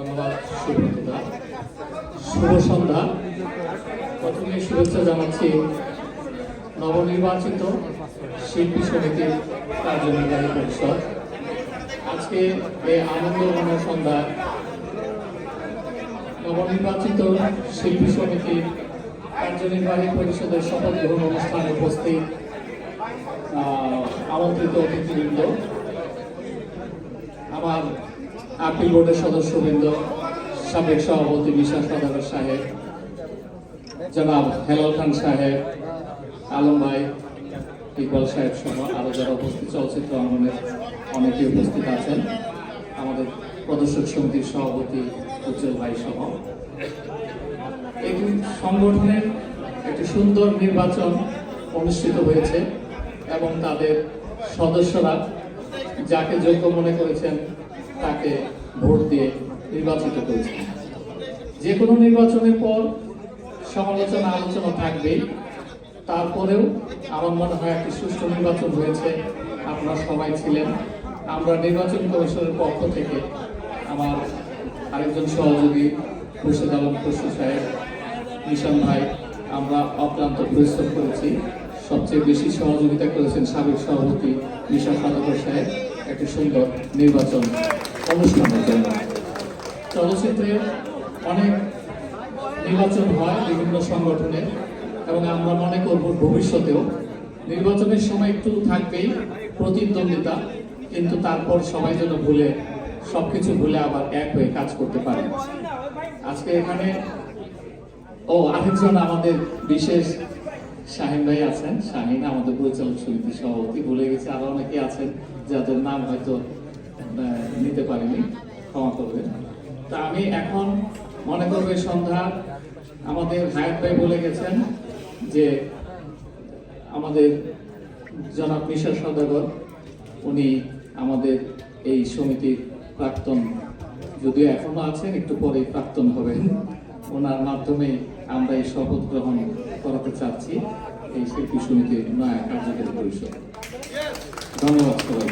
ধন্যবাদ সুব্রতদা। শুভ সন্ধ্যা। প্রথমে শুভেচ্ছা জানাচ্ছি নবনির্বাচিত শিল্পী সমিতির কার্যনির্বাহী পরিষদ। আজকে এই আনন্দঘন সন্ধ্যা নবনির্বাচিত শিল্পী সমিতির কার্যনির্বাহী পরিষদের শপথ গ্রহণ অনুষ্ঠানে উপস্থিত আমন্ত্রিত অতিথিবৃন্দ, আমার আপিল বোর্ডের সদস্যবৃন্দ, সাবেক সভাপতি বিশাল সদাগর সাহেব, জনাব হেলাল খান সাহেব, আলম ভাই, ইকবাল সাহেব সহ আরো যারা উপস্থিত, চলচ্চিত্র অঙ্গনের অনেকে উপস্থিত আছেন, আমাদের প্রদর্শক সমিতির সভাপতি উজ্জ্বল ভাই সহ এই সংগঠনের একটি সুন্দর নির্বাচন অনুষ্ঠিত হয়েছে এবং তাদের সদস্যরা যাকে যোগ্য মনে করেছেন তাকে ভোট দিয়ে নির্বাচিত করেছেন। যে কোনো নির্বাচনের পর সমালোচনা আলোচনা থাকবেই, তারপরেও আমার মনে হয় একটি সুষ্ঠু নির্বাচন হয়েছে। আপনারা সবাই ছিলেন। আমরা নির্বাচন কমিশনের পক্ষ থেকে আমার আরেকজন সহযোগী খুরশেদ আলম খুরশি সাহেব, নিশান ভাই, আমরা অক্লান্ত পরিশ্রম করেছি। সবচেয়ে বেশি সহযোগিতা করেছেন সাবেক সভাপতি বিশাল সদাগর সাহেব একটি সুন্দর নির্বাচন অনুষ্ঠানের জন্য। চলচ্চিত্রে অনেক নির্বাচন হয় বিভিন্ন সংগঠনে এবং আমরা মনে করব ভবিষ্যতেও নির্বাচনের সময় একটু থাকবেই প্রতিদ্বন্দ্বিতা, কিন্তু তারপর সবাই যেন সবকিছু ভুলে আবার এক হয়ে কাজ করতে পারে। আজকে এখানে আরেকজন আমাদের বিশেষ শাহিন ভাই আছেন। শাহিন আমাদের পরিচালক সমিতির সভাপতি, ভুলে গেছে। আরো অনেকে আছেন যাদের নাম হয়তো নিতে পারিনি, ক্ষমা করবেন। তা আমি এখন মনে করব সন্ধ্যা আমাদের হায়াত ভাই বলে গেছেন যে আমাদের জনাব বিশাল সদাগর, উনি আমাদের এই সমিতির প্রাক্তন, যদিও এখনো আছেন, একটু পরেই প্রাক্তন হবেন। ওনার মাধ্যমে আমরা এই শপথ গ্রহণ করাতে চাচ্ছি এই শিল্পী সমিতির নয়া কার্যকরী পরিষদ। ধন্যবাদ সবাই।